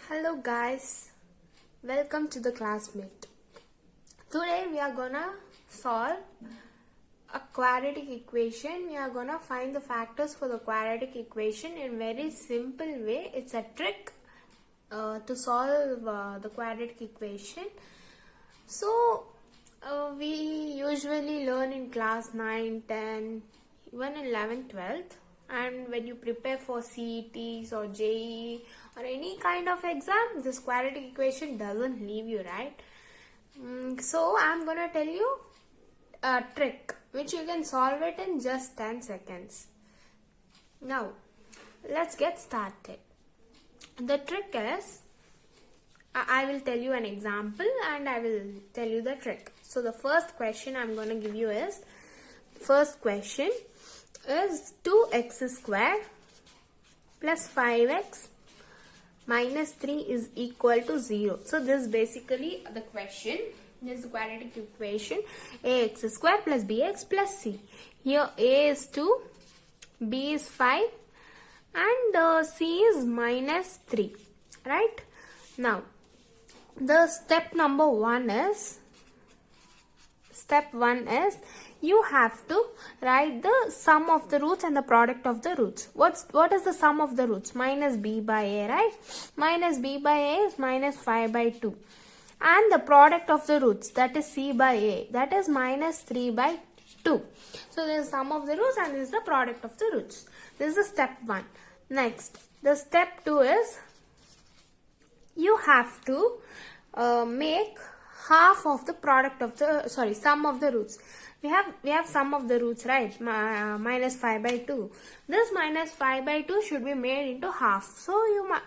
Hello guys, welcome to the classmate. Today we are gonna solve a quadratic equation. We are gonna find the factors for the quadratic equation in very simple way. It's a trick to solve the quadratic equation. So we usually learn in class 9, 10, even 11, 12th. And when you prepare for CETs or JEE or any kind of exam, this quadratic equation doesn't leave you, right? So I'm gonna tell you a trick which you can solve it in just 10 seconds. Now let's get started. The trick is, I will tell you an example and I will tell you the trick. So the first question I'm gonna give you is, first question is 2x square plus 5x minus 3 is equal to 0. So this is basically the question. This is the quadratic equation. Ax square plus bx plus c. Here a is 2, b is 5 and c is minus 3. Right? Now, the step one is you have to write the sum of the roots and the product of the roots. What is the sum of the roots? Minus b by a, right? Minus b by a is minus 5 by 2. And the product of the roots, that is c by a, that is minus 3 by 2. So this is sum of the roots and this is the product of the roots. This is the step 1. Next, the step 2 is you have to make half of the product of the, sum of the roots. We have sum of the roots, right? Minus 5 by 2. This minus 5 by 2 should be made into half. So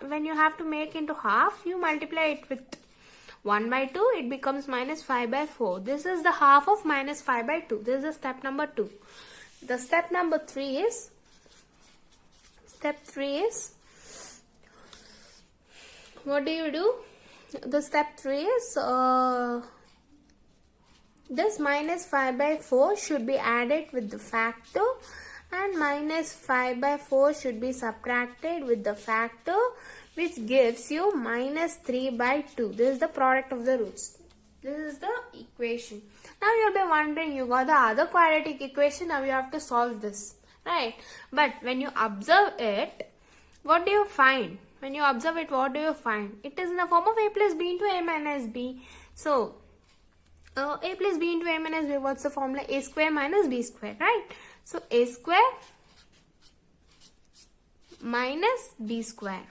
when you have to make into half, you multiply it with 1 by 2. It becomes minus 5 by 4. This is the half of minus 5 by 2. This is the step number 2. The step number 3 is, what do you do? The step 3 is, this minus 5 by 4 should be added with the factor and minus 5 by 4 should be subtracted with the factor, which gives you minus 3 by 2. This is the product of the roots. This is the equation. Now you'll be wondering, you got the other quadratic equation, now you have to solve this, right? But when you observe it, what do you find? When you observe it, what do you find? It is in the form of a plus b into a minus b. So, a plus b into a minus b, what's the formula? A square minus b square, right? So, a square minus b square,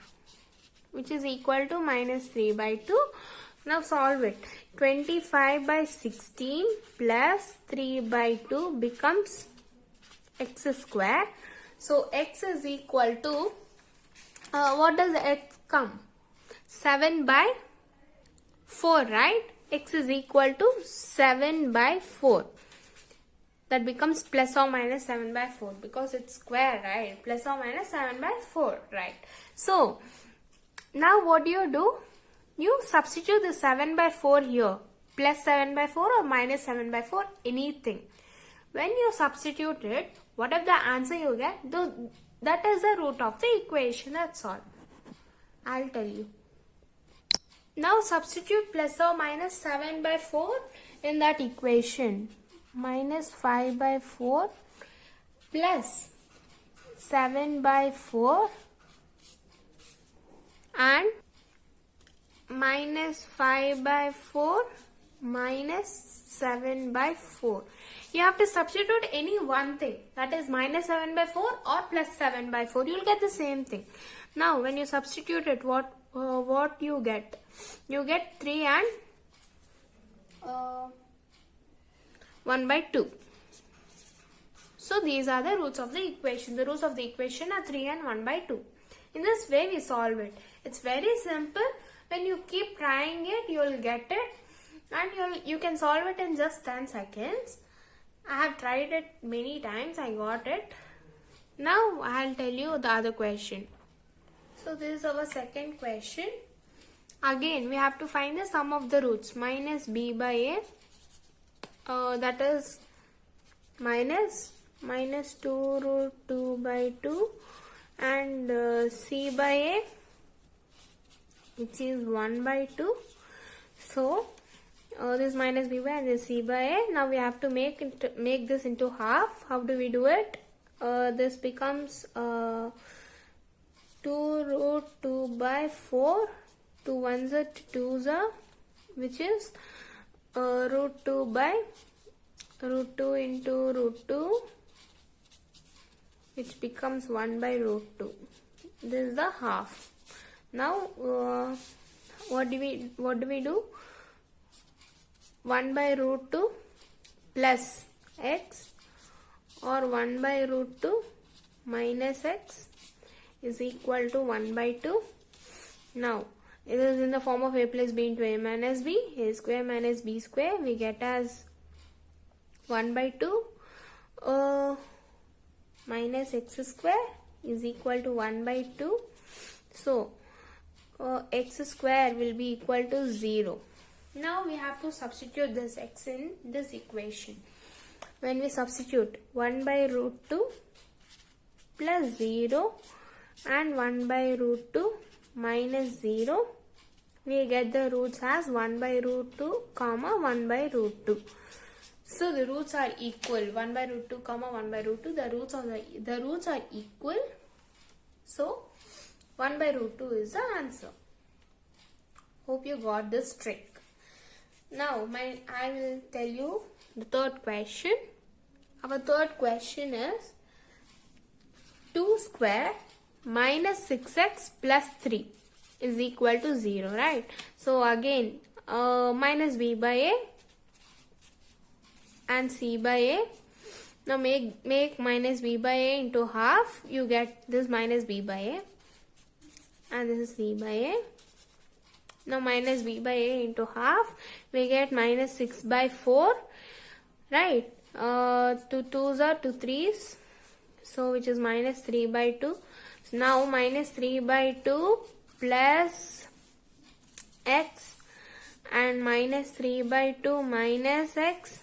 which is equal to minus 3 by 2. Now, solve it. 25 by 16 plus 3 by 2 becomes x square. So, x is equal to, what does x come? 7 by 4, right? X is equal to 7 by 4. That becomes plus or minus 7 by 4 because it's square, right? Plus or minus 7 by 4, right? So, now what do? You substitute the 7 by 4 here. Plus 7 by 4 or minus 7 by 4, anything. When you substitute it, whatever the answer you get, that is the root of the equation, that's all. I'll tell you. Now substitute plus or minus 7 by 4 in that equation. Minus 5 by 4 plus 7 by 4 and minus 5 by 4 minus 7 by 4. You have to substitute any one thing, that is minus 7 by 4 or plus 7 by 4. You will get the same thing. Now when you substitute it, what you get? You get 3 and 1 by 2. So these are the roots of the equation. The roots of the equation are 3 and 1 by 2. In this way we solve it. It's very simple. When you keep trying it, you will get it. And you can solve it in just 10 seconds. I have tried it many times. I got it. Now I'll tell you the other question. So this is our second question. Again, we have to find the sum of the roots. Minus b by a, that is minus 2 root 2 by 2 and c by a which is 1 by 2. So this minus b by and this c by a. Now we have to make this into half. How do we do it? This becomes 2 root 2 by 4. 2 ones are 2s are, which is root 2 by root 2 into root 2, which becomes 1 by root 2. This is the half. Now what do we do? 1 by root 2 plus x or 1 by root 2 minus x is equal to 1 by 2. Now it is in the form of a plus b into a minus b. A square minus b square we get as 1 by 2 minus x square is equal to 1 by 2. So x square will be equal to 0. Now we have to substitute this x in this equation. When we substitute 1 by root 2 plus 0 and 1 by root 2 minus 0, we get the roots as 1 by root 2 comma 1 by root 2. So the roots are equal. 1 by root 2 comma 1 by root 2, the roots are equal. So 1 by root 2 is the answer. Hope you got this trick. Now I will tell you the third question. Our third question is 2 square minus 6x plus 3 is equal to 0, right? So again minus b by a and c by a. Now make minus b by a into half. You get this minus b by a and this is c by a. Now minus b by a into half, we get minus 6 by 4, right? 2 2s are 2 3s, so which is minus 3 by 2. So now minus 3 by 2 plus x and minus 3 by 2 minus x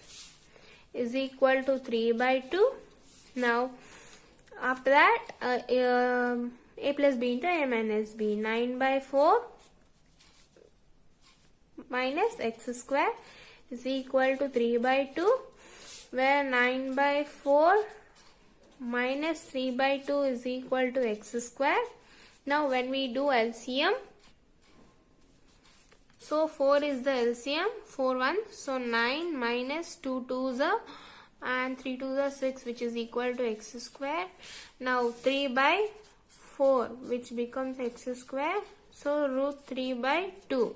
is equal to 3 by 2. Now after that a plus b into a minus b. 9 by 4 minus x square is equal to 3 by 2, where 9 by 4 minus 3 by 2 is equal to x square. Now when we do LCM, so 4 is the LCM, 4 1, so 9 minus 2 2s are and 3 2s are 6, which is equal to x square. Now 3 by 4, which becomes x square, so root 3 by 2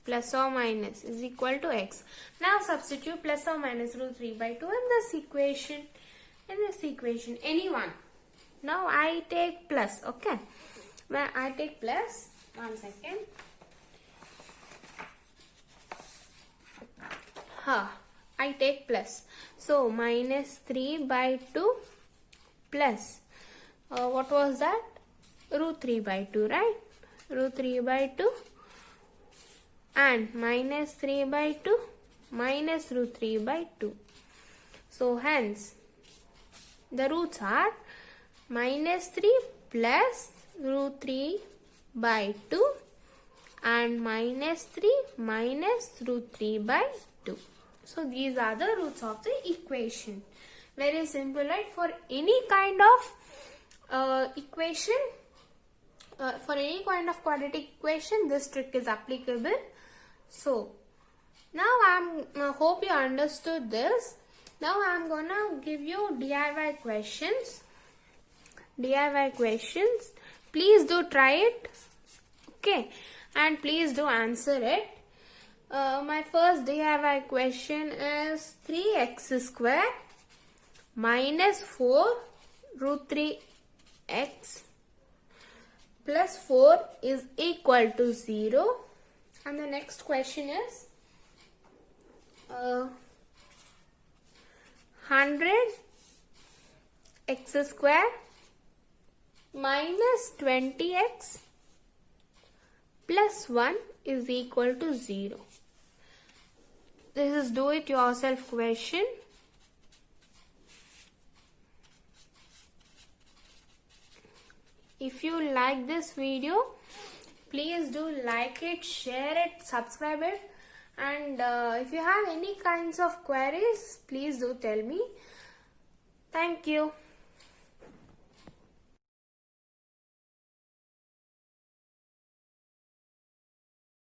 plus or minus is equal to x. Now substitute plus or minus root 3 by 2 in this equation. Any one. Now I take plus, okay. When I take plus, 1 second. I take plus. So minus 3 by 2 plus, what was that? Root 3 by 2, right? Root 3 by 2 and minus 3 by 2 minus root 3 by 2. So hence the roots are minus 3 plus root 3 by 2 and minus 3 minus root 3 by 2. So these are the roots of the equation. Very simple, right? For any kind of equation, for any kind of quadratic equation, this trick is applicable. So now I hope you understood this. Now I am gonna give you DIY questions. Please do try it, okay, and please do answer it. My first DIY question is 3x square minus 4 root 3x plus 4 is equal to 0. And the next question is 100 x square minus 20x plus 1 is equal to 0. This is do it yourself question. If you like this video, Please do like it, share it, subscribe it, and if you have any kinds of queries, please do tell me. Thank you.